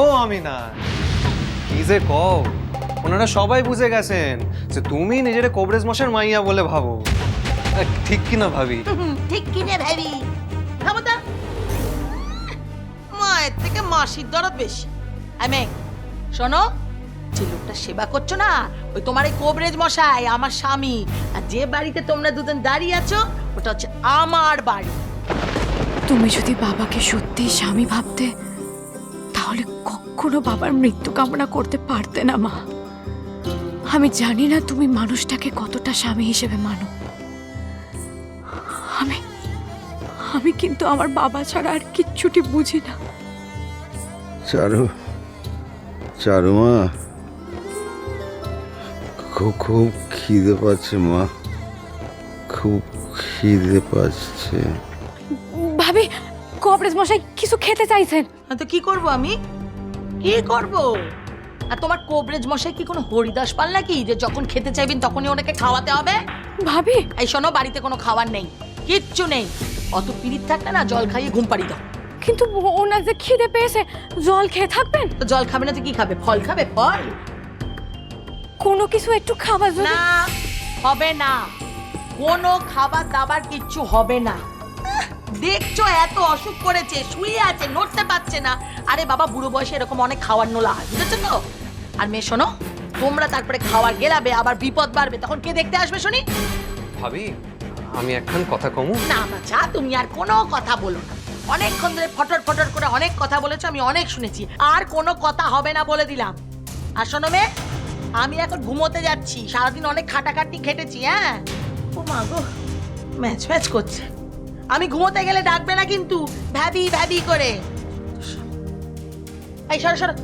ও আমিনা, কি যে কও, ওনারা সবাই বুঝে গেছেন যে তুমি নিজের কবরেজ মশার মাইয়া বলে ভাবো। ঠিক কি না ভাবি? ঠিক কিনে ভাবি ক্ষমতা মায়ের থেকে মাসির দরদ বেশি। আমি শোনো, যে লোকটা সেবা করছো না, ওই তোমার এই কবরেজ মশাই আমার স্বামী। আর যে বাড়িতে তোমরা দুজন দাঁড়িয়ে আছো ওটা হচ্ছে আমার বাড়ি। তুমি যদি বাবাকে সত্যি স্বামী ভাবতে তাহলে কখনো বাবার মৃত্যু কামনা করতে পারতে না মা। আমি জানি না তুমি মানুষটাকে কতটা স্বামী হিসেবে মানো। আমি আমি কিন্তু আমার বাবা ছাড়া আর কিচ্ছুটি বুঝি না। চারু, চারু মা, খুব খিদে পাচ্ছে মা, খুব খিদে পাচ্ছে। ভাবি, কবরেজ মশাই কিছু খেতে চাইছেন। তো কি করব আমি, কি করব? আর তোমার কবরেজ মশাই কি কোনো হরিদাস পাল নাকি যে যখন খেতে চাইবেন তখনই ওনাকে খাওয়াতে হবে? ভাবি, এই শোনো, বাড়িতে কোনো খাবার নেই, কিচ্ছু নেই। অত পিরিত থাকলে না জল খাইয়ে ঘুম পাড়িয়ে দাও। কিন্তু ওনার যে খিদে পেয়েছে, জল খেয়ে থাকবেন? তো জল খাবে না তো কি খাবে? ফল খাবে, ফল। কোনো কিছু একটু খাবার জন্য না, হবে না, কোনো খাবার দাবার কিচ্ছু হবে না। দেখছো এত অসুখ করেছে, শুয়ে আছে, নড়তে পারছে না। আরে বাবা, বুড়ো বয়সে এরকম অনেক খাওয়ার নোলা হয়, বুঝেছো তো? আর মেয়ে শোনো, তোমরা তারপরে খাওয়ার গেলাবে, আবার বিপদ বাড়বে, তখন কে দেখতে আসবে শুনি? ভাবি, আমি একখান কথা কমু? না বাছা, তুমি আর কোনো কথা বলো না। অনেকক্ষণ ধরে ফটর ফটর করে অনেক কথা বলেছো, আমি অনেক শুনেছি। আর কোনো কথা হবে না বলে দিলাম। আর শোনো মেয়ে, আমি এখন ঘুমোতে যাচ্ছি, সারাদিন অনেক খাটাখাটনি খেটেছি। হ্যাঁ, ও মা গো, ম্যাচ ম্যাচ করছে। আমি ঘুমোতে গেলে ডাকবে না কিন্তু, ভ্যাবি ভ্যাবি করে। এই সরো সরো।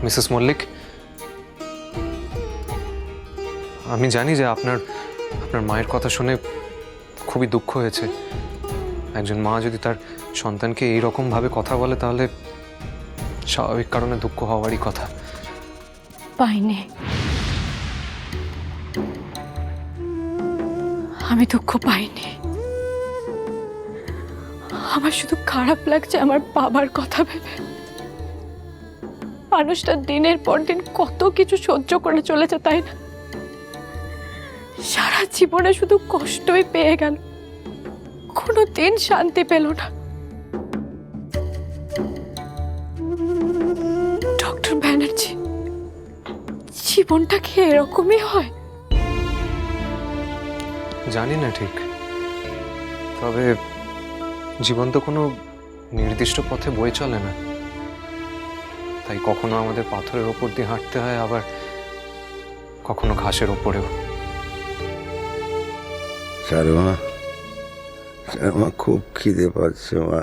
মিসেস মল্লিক, আমি জানি যে আপনার মায়ের কথা শুনে খুবই দুঃখ হয়েছে। একজন মা যদি তার সন্তানকে এই রকম ভাবে কথা বলে তাহলে স্বাভাবিক কারণে দুঃখ হওয়ারই কথা। পাইনি, আমি দুঃখ পাইনি। আমার শুধু খারাপ লাগছে আমার বাবার কথা ভেবে। মানুষটা দিনের পর দিন কত কিছু সহ্য করে চলেছে, তাই না? সারা জীবনে শুধু কষ্টই পেয়ে গেল, কোনো দিন শান্তি পেল না। ডক্টর ব্যানার্জি, জীবনটা কি এরকমই হয়? জানি না ঠিক, তবে জীবন তো কোনো নির্দিষ্ট পথে বয়ে চলে না। তাই কখনো আমাদের পাথরের ওপর দিয়ে হাঁটতে হয়, আবার কখনো ঘাসের ওপরেও। চারু মা, চারু মা, খুব খিদে পাচ্ছে মা,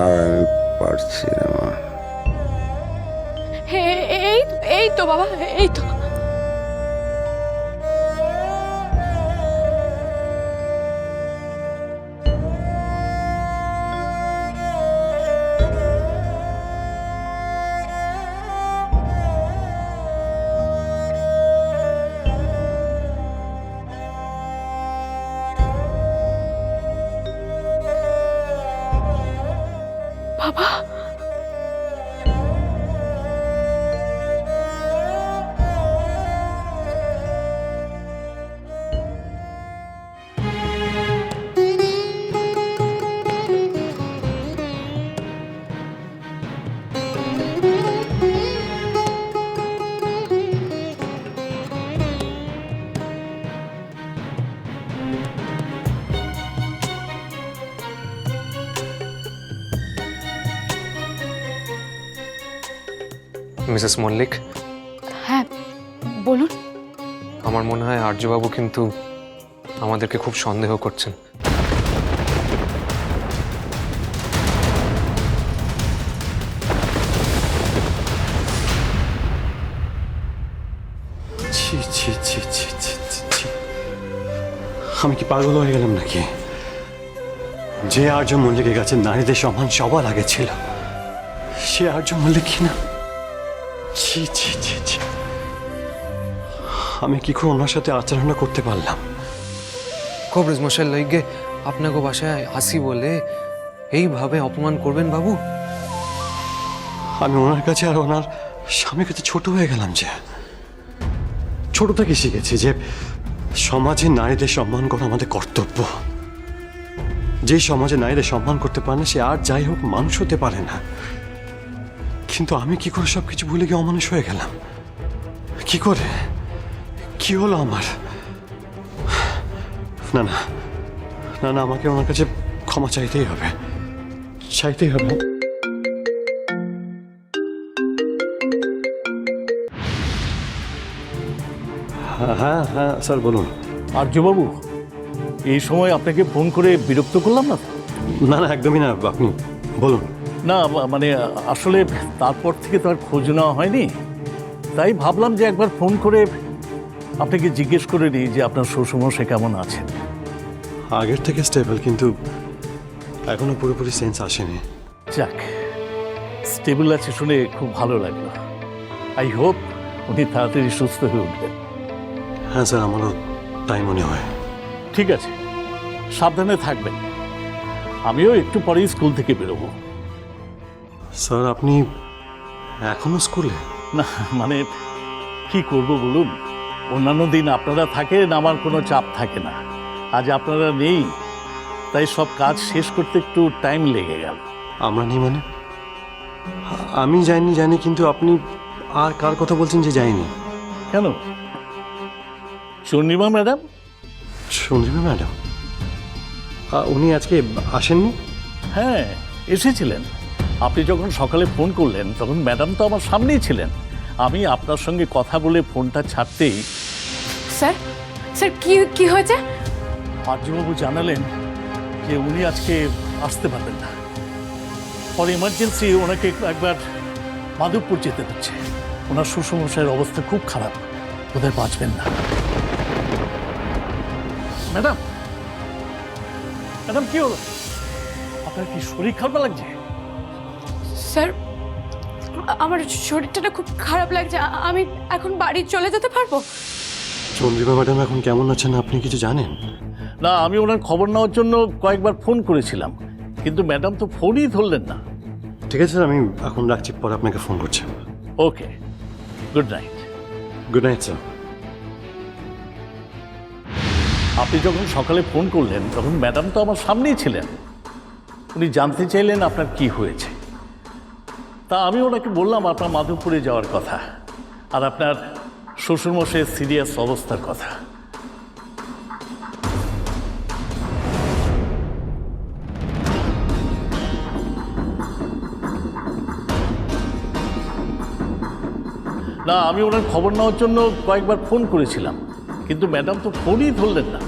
আর আমি পারছি না মা। এই তো বাবা, এই তো। বাবা, মিসেস মল্লিক, হ্যাঁ বলুন। আমার মনে হয় আর্যবাবু কিন্তু আমাদেরকে খুব সন্দেহ করছেন। ছি ছি ছি ছি ছি ছি ছি। আমি কি পাগল হয়ে গেলাম নাকি? যে আর্য মল্লিকের কাছে নারীদের সম্মান সবার আগে ছিল, সে আর্য মল্লিক কিনা ছি ছি ছি ছি, আমি কি করে ওনার সাথে আচরণটা করতে পারলাম? কবরেজ মশাই লাইগে আপনাকে বাসায় আসি বলে এইভাবে অপমান করবেন বাবু? আমি ওনার কাছে আর ওনার স্বামীর কাছে ছোট হয়ে গেলাম। যে ছোট থেকে শিখেছি যে সমাজে নারীদের সম্মান করা আমাদের কর্তব্য। যে সমাজে নারীদের সম্মান করতে পারে না, সে আর যাই হোক মানুষ হতে পারে না। কিন্তু আমি কি করে সবকিছু ভুলে গিয়ে অমানুষ হয়ে গেলাম? কি করে? কি হলো আমার? না না না না, আমাকে ওনার কাছে ক্ষমা চাইতেই হবে, চাইতেই হবে। হ্যাঁ হ্যাঁ স্যার বলুন। আর্যবাবু, এই সময় আপনাকে ফোন করে বিরক্ত করলাম না? না না, একদমই না, আপনি বলুন। না মানে আসলে তারপর থেকে তো আর খোঁজ নেওয়া হয়নি, তাই ভাবলাম যে একবার ফোন করে আপনাকে জিজ্ঞেস করে নিই যে আপনার শ্বশুরমশাই কেমন আছেন। আগের থেকে স্টেবল, কিন্তু এখনো পুরোপুরি সেন্স আসেনি। যাক, স্টেবল আছে শুনে খুব ভালো লাগলো। আই হোপ উনি তাড়াতাড়ি সুস্থ হয়ে উঠবেন। হ্যাঁ স্যার, আমারও তাই মনে হয়। ঠিক আছে, সাবধানে থাকবেন। আমিও একটু পরেই স্কুল থেকে বেরোবো। স্যার আপনি এখনো স্কুলে? না মানে কি করব বলুন, অন্যান্য দিন আপনারা থাকেন, আমার কোনো চাপ থাকে না। আজ আপনারা নেই, তাই সব কাজ শেষ করতে একটু টাইম লেগে গেল। আমরা নেই মানে? আমি জানি, কিন্তু আপনি আর কার কথা বলছেন যে যায়নি? কেন, চন্দ্রিমা ম্যাডাম? সঞ্জীবী ম্যাডাম উনি আজকে আসেননি? হ্যাঁ এসেছিলেন। আপনি যখন সকালে ফোন করলেন তখন ম্যাডাম তো আমার সামনেই ছিলেন। আমি আপনার সঙ্গে কথা বলে ফোনটা ছাড়তেই স্যার, স্যার কি হয়েছে? আর্যবাবু জানালেন যে উনি আজকে আসতে পারবেন না। ফর এমার্জেন্সি ওনাকে একবার মাধবপুর যেতে হচ্ছে। ওনার শ্বশুরমশাইয়ের অবস্থা খুব খারাপ, বোধহয় বাঁচবেন না। ম্যাডাম, ম্যাডাম কি হলো? আপনার কি শরীর খারাপ লাগছে? স্যার, আমার শরীরটা না খুব খারাপ লাগছে। আমি এখন বাড়ি চলে যেতে পারবো? চন্দ্রিমা ম্যাডাম এখন কেমন আছেন আপনি কিছু জানেন? না, আমি ওনার খবর নেওয়ার জন্য কয়েকবার ফোন করেছিলাম, কিন্তু ম্যাডাম তো ফোনই ধরলেন না। ঠিক আছে স্যার, আমি এখন রাখছি, পরে আপনাকে ফোন করছি। Okay, good night. Good night sir. আপনি যখন সকালে ফোন করলেন তখন ম্যাডাম তো আমার সামনেই ছিলেন। উনি জানতে চাইলেন আপনার কি হয়েছে। তা আমি ওনাকে বললাম আপনার মাধবপুরে যাওয়ার কথা আর আপনার শ্বশুরমশাইয়ের সিরিয়াস অবস্থার কথা। না, আমি ওনার খবর নেওয়ার জন্য কয়েকবার ফোন করেছিলাম, কিন্তু ম্যাডাম তো ফোনই ধরলেন না।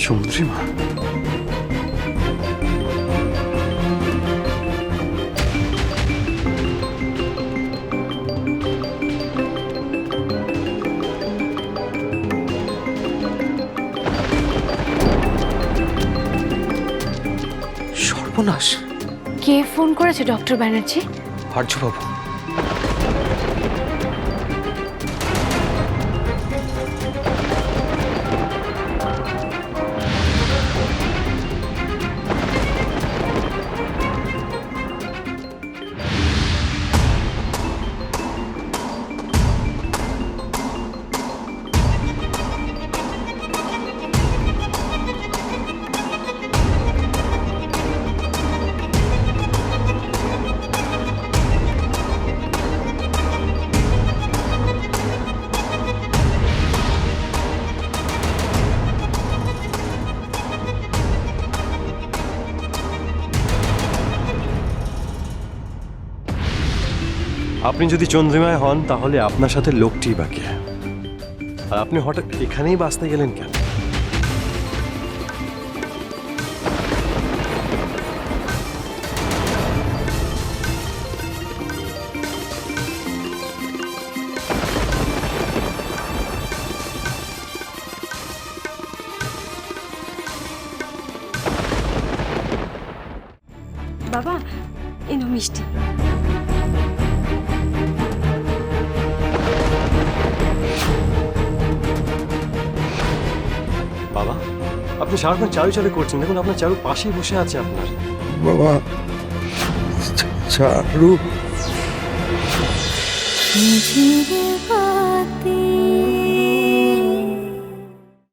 চন্দ্রিমা? সর্বনাশ! কে ফোন করেছে ডক্টর ব্যানার্জি? আর্যবাবু। আপনি যদি চন্দ্রিমায় হন তাহলে আপনার সাথে লোকটি বাকি। আর আপনি হঠাৎ এখানেই বাঁচতে গেলেন কেন? বাবা এনো মিষ্টি। বাবা, আপনি সারাক্ষণ চালু চালু করছেন, দেখুন আপনার চারু পাশেই বসে আছে আপনার। বাবা, চারু। বাতি